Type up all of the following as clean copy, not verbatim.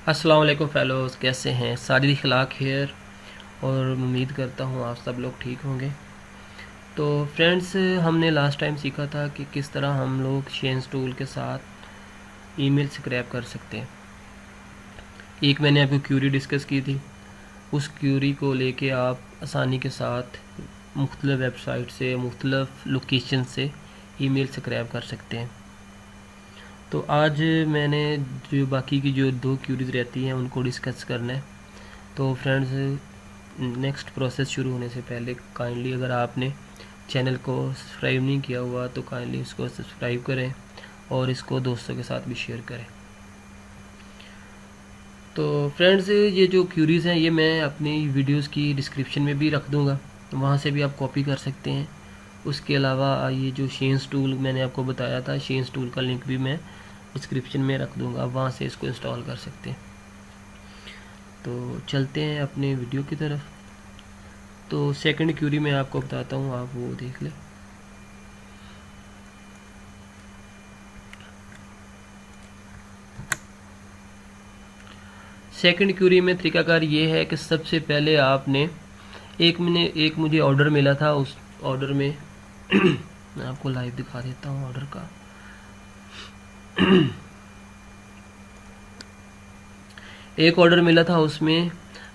अस्सलाम वालेकुम फेलोज़, कैसे हैं? साजिद इखलाक हेयर और उम्मीद करता हूँ आप सब लोग ठीक होंगे। तो फ्रेंड्स, हमने लास्ट टाइम सीखा था कि किस तरह हम लोग शेंस टूल के साथ ईमेल स्क्रैप कर सकते हैं। एक मैंने आपको क्यूरी डिस्कस की थी। उस क्यूरी को लेके आप आसानी के साथ मुख्तलिफ़ वेबसाइट से, मुख्तलिफ़ लोकेशन से ईमेल स्क्रैप कर सकते हैं। तो आज मैंने जो बाकी की जो 2 क्यूरीज रहती हैं उनको डिस्कस करना है। तो फ्रेंड्स, नेक्स्ट प्रोसेस शुरू होने से पहले काइंडली अगर आपने चैनल को सब्सक्राइब नहीं किया हुआ तो काइंडली इसको सब्सक्राइब करें और इसको दोस्तों के साथ भी शेयर करें। तो फ्रेंड्स, ये जो क्यूरीज़ हैं ये मैं अपनी वीडियोस की डिस्क्रिप्शन में भी रख दूँगा, तो वहाँ से भी आप कॉपी कर सकते हैं। उसके अलावा ये जो शेंस टूल मैंने आपको बताया था, शेंस टूल का लिंक भी मैं डिस्क्रिप्शन में रख दूँगा, आप वहाँ से इसको इंस्टॉल कर सकते हैं। तो चलते हैं अपने वीडियो की तरफ। तो सेकंड क्यूरी मैं आपको बताता हूँ, आप वो देख लें। सेकंड क्यूरी में तरीकाकार ये है कि सबसे पहले आपने एक मुझे ऑर्डर मिला था। उस ऑर्डर में मैं आपको लाइव दिखा देता हूँ ऑर्डर का। एक ऑर्डर मिला था, उसमें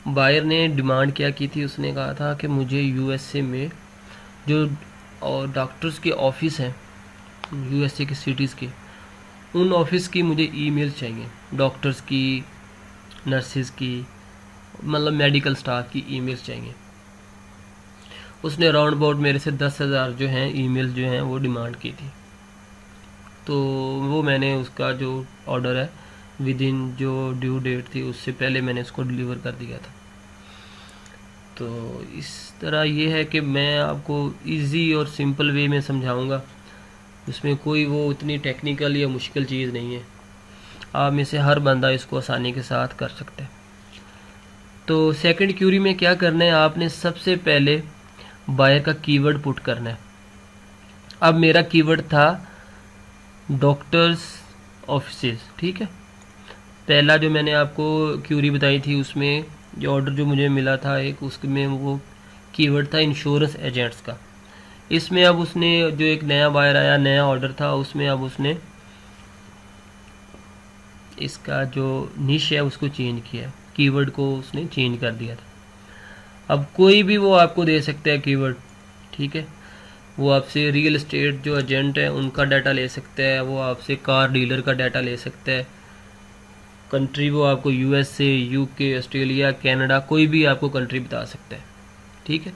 बायर ने डिमांड क्या की थी, उसने कहा था कि मुझे यूएसए में जो और डॉक्टर्स के ऑफिस हैं यूएसए की सिटीज़ के, उन ऑफिस की मुझे ईमेल चाहिए, डॉक्टर्स की, नर्सेज की, मतलब मेडिकल स्टाफ की ईमेल्स चाहिए। उसने राउंड अबाउट मेरे से 10,000 जो हैं ईमेल जो हैं वो डिमांड की थी। तो वो मैंने उसका जो ऑर्डर है विद इन जो ड्यू डेट थी उससे पहले मैंने उसको डिलीवर कर दिया था। तो इस तरह ये है कि मैं आपको इजी और सिंपल वे में समझाऊंगा, उसमें कोई वो इतनी टेक्निकल या मुश्किल चीज़ नहीं है। आप में से हर बंदा इसको आसानी के साथ कर सकता है। तो सेकंड क्यूरी में क्या करना है, आपने सबसे पहले बायर का कीवर्ड पुट करना है। अब मेरा कीवर्ड था डॉक्टर्स ऑफिसेज, ठीक है। पहला जो मैंने आपको क्यूरी बताई थी उसमें जो ऑर्डर जो मुझे मिला था एक, उसमें वो कीवर्ड था इंश्योरेंस एजेंट्स का। इसमें अब उसने जो एक नया बायर आया, नया ऑर्डर था, उसमें अब उसने इसका जो निश है उसको चेंज किया, कीवर्ड को उसने चेंज कर दिया था। अब कोई भी वो आपको दे सकता है कीवर्ड, ठीक है। वो आपसे रियल एस्टेट जो एजेंट है उनका डाटा ले सकता है, वो आपसे कार डीलर का डाटा ले सकता है, कंट्री वो आपको यूएसए, यूके, ऑस्ट्रेलिया, कनाडा, कोई भी आपको कंट्री बता सकता है, ठीक है।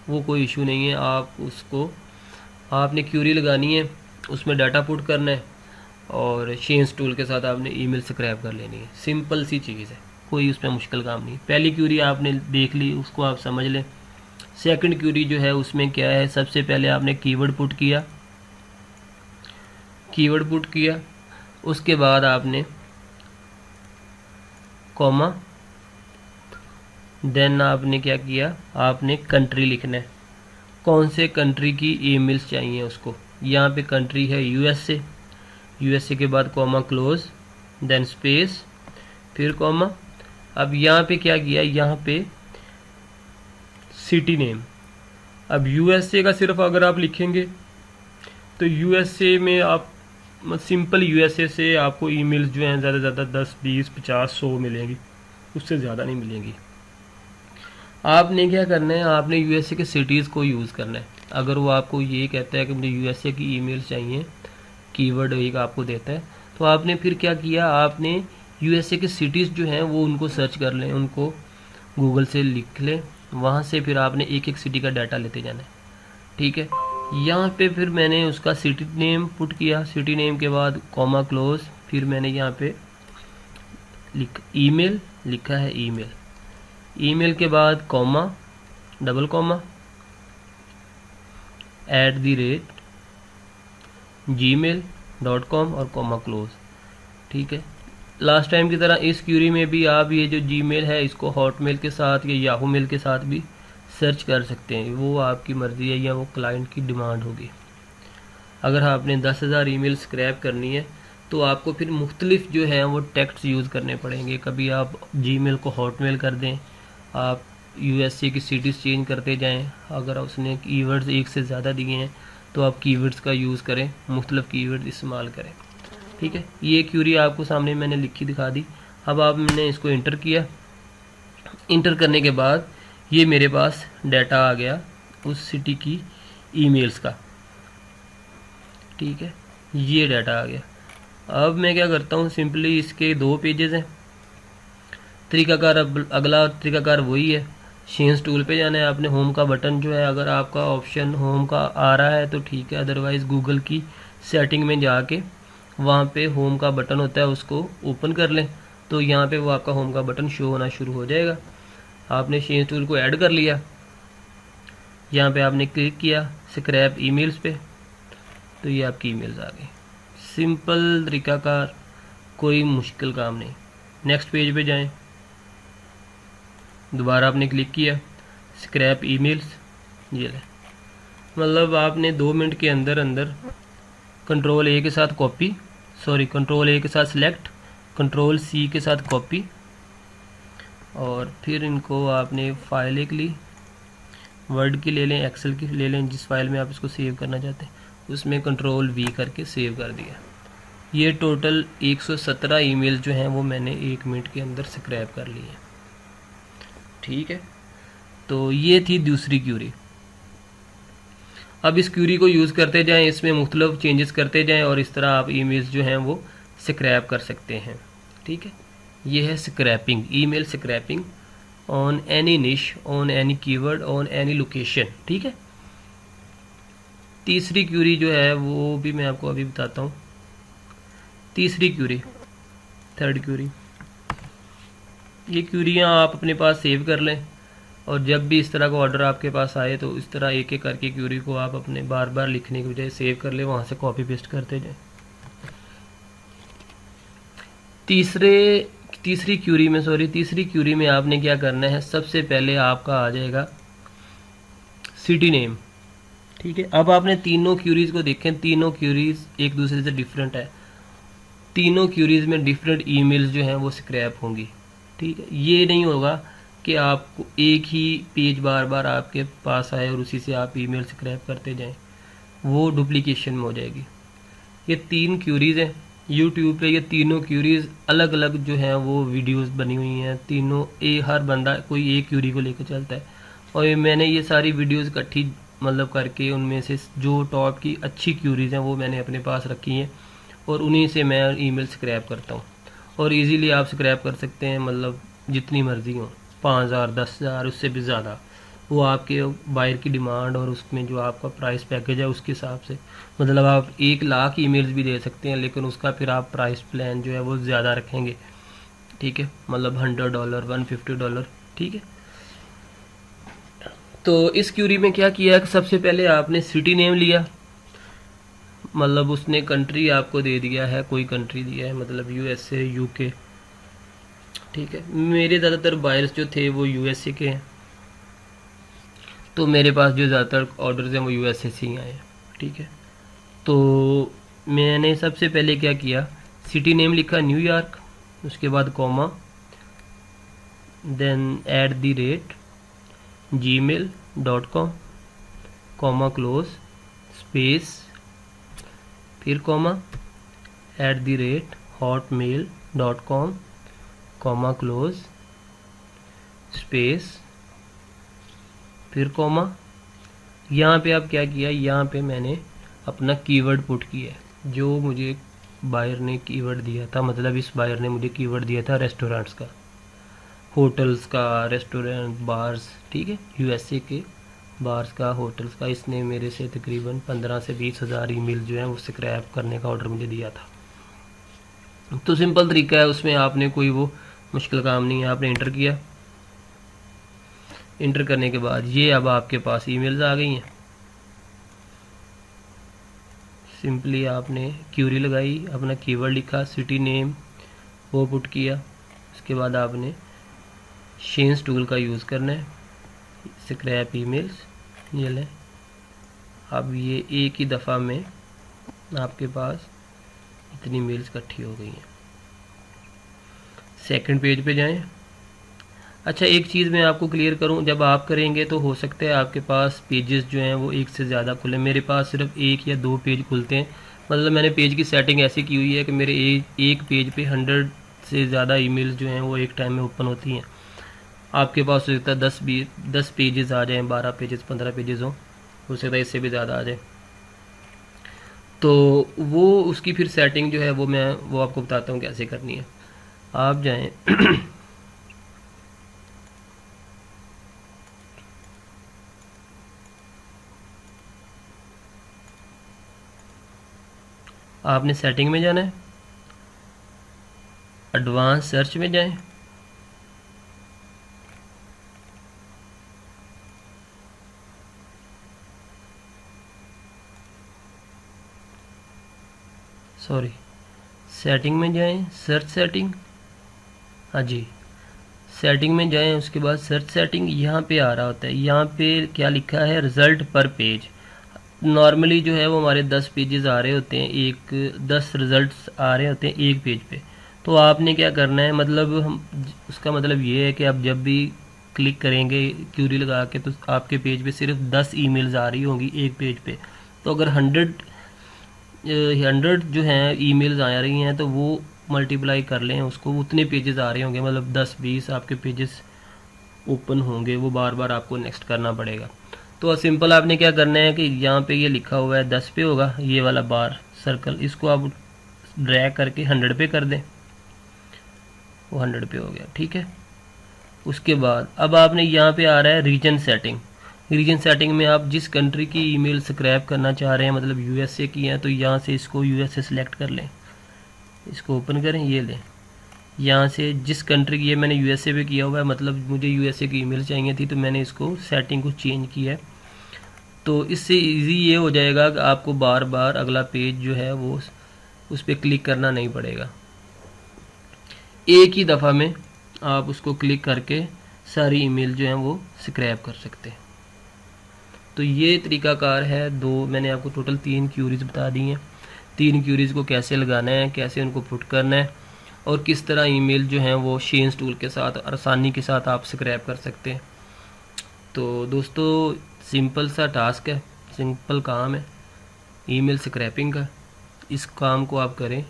वो कोई इशू नहीं है। आप उसको, आपने क्यूरी लगानी है, उसमें डाटा पुट करना है और शेंस टूल के साथ आपने ईमेल स्क्रैप कर लेनी है। सिंपल सी चीज़ है, कोई उसमें मुश्किल काम नहीं। पहली क्यूरी आपने देख ली, उसको आप समझ लें। सेकंड क्यूरी जो है उसमें क्या है, सबसे पहले आपने कीवर्ड पुट किया, उसके बाद आपने कॉमा, देन आपने क्या किया, आपने कंट्री लिखना है, कौन से कंट्री की ईमेल्स चाहिए उसको। यहाँ पे कंट्री है यूएसए के बाद कॉमा क्लोज, देन स्पेस, फिर कॉमा। अब यहाँ पे क्या किया, यहाँ पे सिटी नेम। अब यूएसए का सिर्फ अगर आप लिखेंगे तो यूएसए में आप सिंपल यूएसए से आपको ईमेल्स जो हैं ज़्यादा से ज़्यादा 10, 20, 50, 100 मिलेंगी, उससे ज़्यादा नहीं मिलेंगी। आपने क्या करना है, आपने यूएसए के सिटीज़ को यूज़ करना है। अगर वो आपको ये कहता है कि मुझे यूएसए की ईमेल्स चाहिए, कीवर्ड एक आपको देता है, तो आपने फिर क्या किया, आपने यूएसए के सिटीज़ जो हैं वो उनको सर्च कर लें, उनको गूगल से लिख लें, वहाँ से फिर आपने एक एक सिटी का डाटा लेते जाना है, ठीक है। यहाँ पे फिर मैंने उसका सिटी नेम पुट किया, सिटी नेम के बाद कॉमा क्लोज, फिर मैंने यहाँ पे ईमेल लिखा है, ईमेल के बाद कॉमा, डबल कॉमा, @gmail.com और कॉमा क्लोज, ठीक है। लास्ट टाइम की तरह इस क्यूरी में भी आप ये जो जीमेल है इसको हॉटमेल के साथ या याहू मेल के साथ भी सर्च कर सकते हैं, वो आपकी मर्ज़ी है या वो क्लाइंट की डिमांड होगी। अगर आपने 10,000 ईमेल स्क्रैप करनी है तो आपको फिर मुख्तलिफ जो है वो टेक्स्ट यूज़ करने पड़ेंगे। कभी आप जीमेल को हॉटमेल कर दें, आप यूएसए की सिटीज़ चेंज करते जाएं। अगर उसने कीवर्ड्स एक से ज़्यादा दिए हैं तो आप कीवर्ड्स का यूज़ करें, मुख्तलिफ कीवर्ड इस्तेमाल करें। ठीक है, ये क्यूरी आपको सामने मैंने लिखी दिखा दी। अब आप मैंने इसको इंटर किया। इंटर करने के बाद ये मेरे पास डाटा आ गया उस सिटी की ईमेल्स का। ठीक है, ये डाटा आ गया। अब मैं क्या करता हूँ, सिंपली इसके 2 पेजेस हैं। तरीकाकार अगला तरीकाकार वही है, शेंस टूल पे जाना है आपने। होम का बटन जो है, अगर आपका ऑप्शन होम का आ रहा है तो ठीक है, अदरवाइज़ गूगल की सेटिंग में जाके वहाँ पे होम का बटन होता है, उसको ओपन कर लें तो यहाँ पे वो आपका होम का बटन शो होना शुरू हो जाएगा। आपने शेंस टूल को ऐड कर लिया, यहाँ पे आपने क्लिक किया स्क्रैप ईमेल्स पे, तो ये आपकी ईमेल्स आ गई। सिंपल तरीकाकार, कोई मुश्किल काम नहीं। नेक्स्ट पेज पे जाएं, दोबारा आपने क्लिक किया स्क्रैप ईमेल्स, ये ले। मतलब आपने 2 मिनट के अंदर अंदर कंट्रोल ए के साथ कॉपी, कंट्रोल ए के साथ सिलेक्ट, कंट्रोल सी के साथ कॉपी, और फिर इनको आपने फाइल एक ली, वर्ड की ले लें, एक्सेल की ले लें, जिस फाइल में आप इसको सेव करना चाहते हैं उसमें कंट्रोल वी करके सेव कर दिया। ये टोटल 117 ईमेल जो हैं वो मैंने 1 मिनट के अंदर स्क्रैप कर लिए। ठीक है, तो ये थी दूसरी क्यूरी। अब इस क्यूरी को यूज़ करते जाएं, इसमें मुख्तलिफ चेंजेस करते जाएं और इस तरह आप ईमेल्स जो हैं वो स्क्रैप कर सकते हैं। ठीक है, ये है scraping, email scraping on any niche, on any keyword, on any location. ठीक है, तीसरी क्यूरी जो है वो भी मैं आपको अभी बताता हूँ। तीसरी क्यूरी, थर्ड क्यूरी, ये क्यूरियाँ आप अपने पास सेव कर लें और जब भी इस तरह का ऑर्डर आपके पास आए तो इस तरह एक एक करके क्यूरी को आप अपने बार बार लिखने की बजाय सेव कर लें, वहाँ से कॉपी पेस्ट करते जाएं। तीसरी क्यूरी में आपने क्या करना है, सबसे पहले आपका आ जाएगा सिटी नेम। ठीक है, अब आपने तीनों क्यूरीज को देखें, तीनों क्यूरीज एक दूसरे से डिफरेंट है, तीनों क्यूरीज में डिफरेंट ईमेल्स जो हैं वो स्क्रैप होंगी। ठीक है, ये नहीं होगा कि आपको एक ही पेज बार बार आपके पास आए और उसी से आप ईमेल स्क्रैप करते जाएं, वो डुप्लीकेशन में हो जाएगी। ये 3 क्यूरीज हैं यूट्यूब पे, ये तीनों क्यूरीज अलग अलग जो हैं वो वीडियोस बनी हुई हैं, तीनों हर बंदा कोई एक क्यूरी को लेकर चलता है और मैंने ये सारी वीडियोस इकट्ठी मतलब करके उनमें से जो टॉप की अच्छी क्यूरीज हैं वो मैंने अपने पास रखी हैं और उन्हीं से मैं ईमेल स्क्रैप करता हूँ। और इजीली आप स्क्रैप कर सकते हैं, मतलब जितनी मर्जी हो, 5000 10,000 उससे भी ज़्यादा, वो आपके बायर की डिमांड और उसमें जो आपका प्राइस पैकेज है उसके हिसाब से। मतलब आप 1,00,000 ईमेल्स भी दे सकते हैं, लेकिन उसका फिर आप प्राइस प्लान जो है वो ज़्यादा रखेंगे। ठीक है, मतलब $100 $150। ठीक है, तो इस क्यूरी में क्या किया कि सबसे पहले आपने सिटी नेम लिया, मतलब उसने कंट्री आपको दे दिया है, कोई कंट्री दिया है, मतलब यूएसए यूके। ठीक है, मेरे ज़्यादातर बायर्स जो थे वो यूएसए के हैं, तो मेरे पास जो ज़्यादातर ऑर्डर्स हैं वो यूएसए से ही आए हैं। ठीक है, तो मैंने सबसे पहले क्या किया, सिटी नेम लिखा न्यूयॉर्क, उसके बाद comma, then @gmail.com, comma close, space, फिर comma, @hotmail.com, comma close, space, फिर कॉमा। यहाँ पे आप क्या किया, यहाँ पे मैंने अपना कीवर्ड पुट किया है जो मुझे बायर ने कीवर्ड दिया था। मतलब इस बायर ने मुझे कीवर्ड दिया था रेस्टोरेंट्स का, होटल्स का, रेस्टोरेंट, बार्स। ठीक है, यूएसए के बार्स का, होटल्स का। इसने मेरे से तकरीबन 15 से 20 हज़ार ईमेल जो हैं वो स्क्रैप करने का ऑर्डर मुझे दिया था। तो सिंपल तरीका है, उसमें आपने कोई वो मुश्किल काम नहीं है। आपने इंटर किया, इंटर करने के बाद ये अब आपके पास ईमेल्स आ गई हैं। सिंपली आपने क्यूरी लगाई, अपना कीवर्ड लिखा, सिटी नेम वो पुट किया, उसके बाद आपने शेंस टूल का यूज़ करना है, स्क्रैप ईमेल्स, ये लें। अब ये एक ही दफ़ा में आपके पास इतनी मेल्स इकट्ठी हो गई हैं। सेकंड पेज पे जाएं। अच्छा, एक चीज़ मैं आपको क्लियर करूं, जब आप करेंगे तो हो सकता है आपके पास पेजेस जो हैं वो एक से ज़्यादा खुले। मेरे पास सिर्फ एक या दो पेज खुलते हैं। मतलब मैंने पेज की सेटिंग ऐसी की हुई है कि मेरे एक पेज पे 100 से ज़्यादा ईमेल्स जो हैं वो एक टाइम में ओपन होती हैं। आपके पास हो सकता है 10 पेजेस आ जाएँ, 12 पेजेस, 15 पेजेस हो सकता है इससे भी ज़्यादा आ जाए। तो वो उसकी फिर सेटिंग जो है वो आपको बताता हूँ कैसे करनी है। आप जाएं आपने सेटिंग में जाना है, एडवांस सर्च में जाएं, सॉरी सेटिंग में जाएं, सर्च सेटिंग, हाँ जी सेटिंग में जाएं, उसके बाद सर्च सेटिंग यहाँ पे आ रहा होता है। यहाँ पे क्या लिखा है, रिज़ल्ट पर पेज। नॉर्मली जो है वो हमारे 10 पेजेस आ रहे होते हैं, 10 रिज़ल्ट्स आ रहे होते हैं एक पेज पे। तो आपने क्या करना है, मतलब उसका मतलब ये है कि आप जब भी क्लिक करेंगे क्यूरी लगा के तो आपके पेज पे सिर्फ 10 ईमेल्स आ रही होंगी एक पेज पे। तो अगर 100 जो हैं ईमेल्स आ रही हैं तो वो मल्टीप्लाई कर लें उसको, उतने पेजेस आ रहे होंगे, मतलब 10-20 आपके पेजेस ओपन होंगे, वो बार बार आपको नेक्स्ट करना पड़ेगा। तो सिंपल आपने क्या करना है कि यहाँ पे ये लिखा हुआ है 10 पे होगा ये वाला बार सर्कल, इसको आप ड्रैग करके 100 पे कर दें, वो 100 पे हो गया, ठीक है। उसके बाद अब आपने यहाँ पे आ रहा है रीजन सेटिंग। रीजन सेटिंग में आप जिस कंट्री की ईमेल स्क्रैप करना चाह रहे हैं, मतलब यूएसए की है, तो यहाँ से इसको यूएसए सेलेक्ट कर लें, इसको ओपन करें, ये लें। यहाँ से जिस कंट्री की, ये मैंने यूएसए पे किया हुआ है, मतलब मुझे यूएसए की ईमेल चाहिए थी तो मैंने इसको सेटिंग को चेंज किया है। तो इससे इजी ये हो जाएगा कि आपको बार बार अगला पेज जो है वो उस पर क्लिक करना नहीं पड़ेगा, एक ही दफ़ा में आप उसको क्लिक करके सारी ईमेल जो हैं वो स्क्रैप कर सकते हैं। तो ये तरीकाकार है। मैंने आपको टोटल 3 क्यूरीज बता दी हैं। 3 क्यूरीज को कैसे लगाना है, कैसे उनको पुट करना है और किस तरह ईमेल जो हैं वो शेन्स टूल के साथ आसानी के साथ आप स्क्रैप कर सकते हैं। तो दोस्तों सिंपल सा टास्क है, सिंपल काम है ईमेल स्क्रैपिंग का। इस काम को आप करें।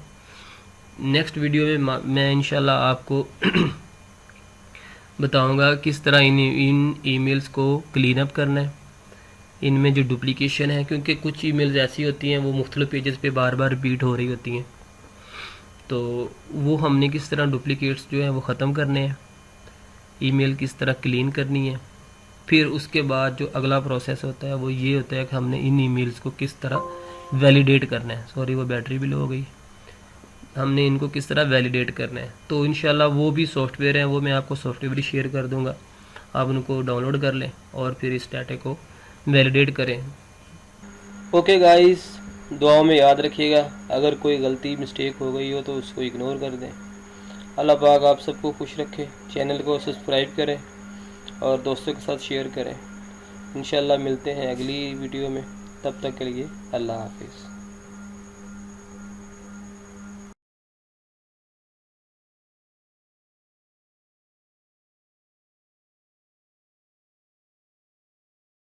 नेक्स्ट वीडियो में मैं इंशाल्लाह आपको बताऊंगा किस तरह इन ईमेल्स को क्लीन अप करना है, इनमें जो डुप्लीकेशन है, क्योंकि कुछ ईमेल्स ऐसी होती हैं वो मुख्तलिफ पेजेस पे बार बार रिपीट हो रही होती हैं। तो वो हमने किस तरह डुप्लीकेट्स जो हैं वो ख़त्म करने हैं, ईमेल किस तरह क्लीन करनी है। फिर उसके बाद जो अगला प्रोसेस होता है वो ये होता है कि हमने इन ईमेल्स को किस तरह वैलिडेट करना है। सॉरी, वो बैटरी भी लो हो गई। हमने इनको किस तरह वैलिडेट करना है, तो इंशाल्लाह वो भी सॉफ्टवेयर हैं, वो मैं आपको सॉफ्टवेयर भी शेयर कर दूंगा। आप उनको डाउनलोड कर लें और फिर इस डाटा को वैलिडेट करें। ओके गाइस, दुआओं में याद रखिएगा। अगर कोई गलती मिस्टेक हो गई हो तो उसको इग्नोर कर दें। अल्लाह पाक आप सबको खुश रखे। चैनल को सब्सक्राइब करें और दोस्तों के साथ शेयर करें। इंशाल्लाह मिलते हैं अगली वीडियो में, तब तक के लिए अल्लाह हाफिज़।